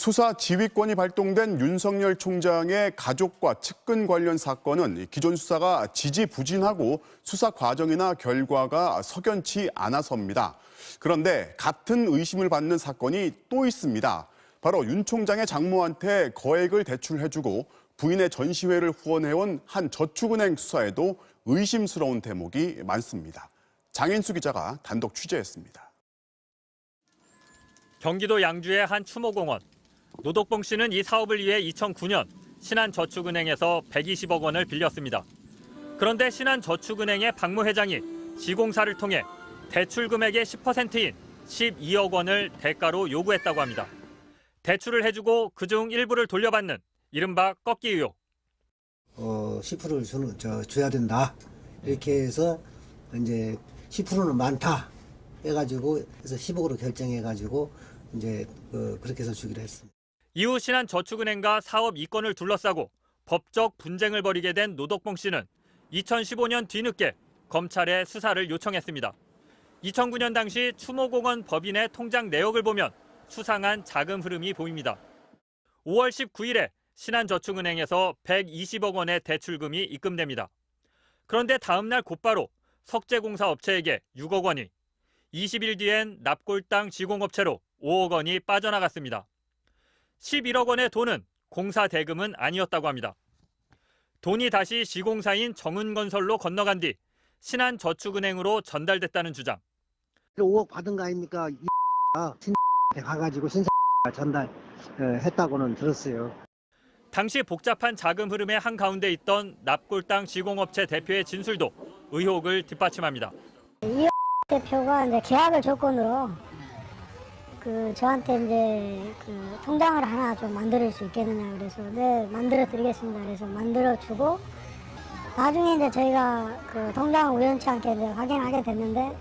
수사 지휘권이 발동된 윤석열 총장의 가족과 측근 관련 사건은 기존 수사가 지지부진하고 수사 과정이나 결과가 석연치 않아서입니다. 그런데 같은 의심을 받는 사건이 또 있습니다. 바로 윤 총장의 장모한테 거액을 대출해주고 부인의 전시회를 후원해온 한 저축은행 수사에도 의심스러운 대목이 많습니다. 장인수 기자가 단독 취재했습니다. 경기도 양주의 한 추모공원. 노덕봉 씨는 이 사업을 위해 2009년 신한저축은행에서 120억 원을 빌렸습니다. 그런데 신한저축은행의 박모 회장이 시공사를 통해 대출 금액의 10%인 12억 원을 대가로 요구했다고 합니다. 대출을 해주고 그중 일부를 돌려받는 이른바 꺾기 의혹. 10%를 줘야 된다. 이렇게 해서 이제 10%는 많다 해가지고 그래서 10억으로 결정해가지고 이제 그렇게 해서 주기로 했습니다. 이후 신한저축은행과 사업 이권을 둘러싸고 법적 분쟁을 벌이게 된 노덕봉 씨는 2015년 뒤늦게 검찰에 수사를 요청했습니다. 2009년 당시 추모공원 법인의 통장 내역을 보면 수상한 자금 흐름이 보입니다. 5월 19일에 신한저축은행에서 120억 원의 대출금이 입금됩니다. 그런데 다음 날 곧바로 석재공사 업체에게 6억 원이, 20일 뒤엔 납골당 시공업체로 5억 원이 빠져나갔습니다. 11억 원의 돈은 공사 대금은 아니었다고 합니다. 돈이 다시 시공사인 정은건설로 건너간 뒤 신한저축은행으로 전달됐다는 주장. 5억 받은 거 아닙니까? 신한테 가가지고 전달했다고는 들었어요. 당시 복잡한 자금 흐름의 한가운데 있던 납골당 시공업체 대표의 진술도 의혹을 뒷받침합니다. 이 대표가 이제 계약을 조건으로 저한테 이제 통장을 하나 좀 만들 수 있겠느냐 그래서 네 만들어 드리겠습니다. 그래서 만들어 주고 나중에 이제 저희가 통장을 우연치 않게 이제 확인하게 됐는데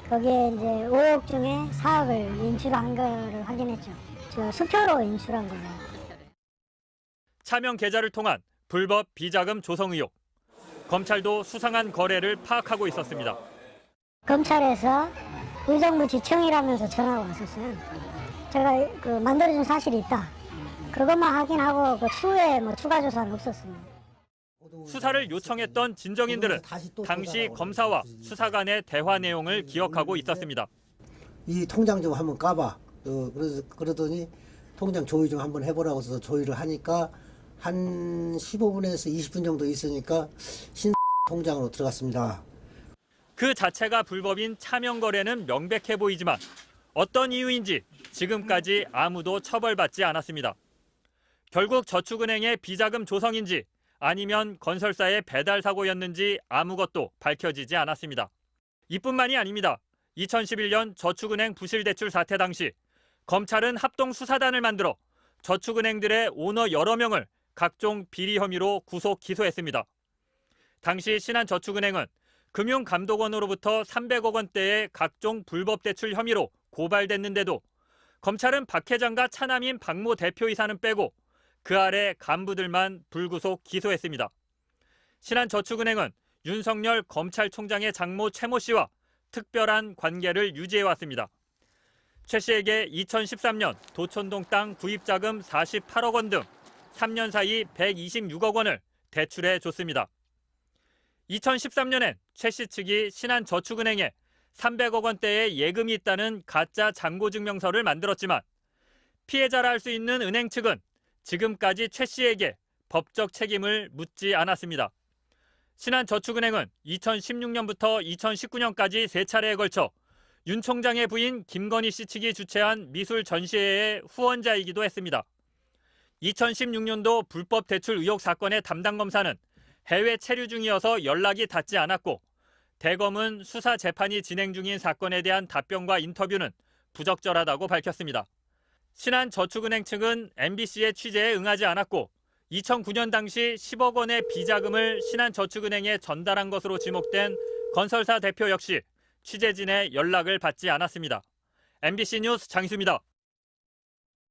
거기에 이제 5억 중에 4억을 인출한 거를 확인했죠. 수표로 인출한 거예요. 차명 계좌를 통한 불법 비자금 조성 의혹. 검찰도 수상한 거래를 파악하고 있었습니다. 검찰에서 의정부 지청이라면서 전화가 왔었어요. 제가 만들어준 사실이 있다. 그것만 확인하고 추후에 추가 조사는 없었습니다. 수사를 요청했던 진정인들은 당시 검사와 수사관의 대화 내용을 기억하고 있었습니다. 이 통장 좀 한번 까봐. 그러더니 통장 조회 좀 한번 해보라고 해서 조회를 하니까 한 15분에서 20분 정도 있으니까 통장으로 들어갔습니다. 그 자체가 불법인 차명 거래는 명백해 보이지만 어떤 이유인지 지금까지 아무도 처벌받지 않았습니다. 결국 저축은행의 비자금 조성인지 아니면 건설사의 배달 사고였는지 아무것도 밝혀지지 않았습니다. 이뿐만이 아닙니다. 2011년 저축은행 부실대출 사태 당시 검찰은 합동수사단을 만들어 저축은행들의 오너 여러 명을 각종 비리 혐의로 구속 기소했습니다. 당시 신한저축은행은 금융감독원으로부터 300억 원대의 각종 불법 대출 혐의로 고발됐는데도 검찰은 박 회장과 차남인 박모 대표이사는 빼고 그 아래 간부들만 불구속 기소했습니다. 신한저축은행은 윤석열 검찰총장의 장모 최모 씨와 특별한 관계를 유지해왔습니다. 최 씨에게 2013년 도촌동 땅 구입자금 48억 원 등 3년 사이 126억 원을 대출해 줬습니다. 2013년엔 최 씨 측이 신한저축은행에 300억 원대의 예금이 있다는 가짜 잔고증명서를 만들었지만 피해자라 할 수 있는 은행 측은 지금까지 최 씨에게 법적 책임을 묻지 않았습니다. 신한저축은행은 2016년부터 2019년까지 3차례에 걸쳐 윤 총장의 부인 김건희 씨 측이 주최한 미술 전시회의 후원자이기도 했습니다. 2016년도 불법 대출 의혹 사건의 담당 검사는 해외 체류 중이어서 연락이 닿지 않았고 대검은 수사 재판이 진행 중인 사건에 대한 답변과 인터뷰는 부적절하다고 밝혔습니다. 신한저축은행 측은 MBC의 취재에 응하지 않았고 2009년 당시 10억 원의 비자금을 신한저축은행에 전달한 것으로 지목된 건설사 대표 역시 취재진의 연락을 받지 않았습니다. MBC 뉴스 장희수입니다.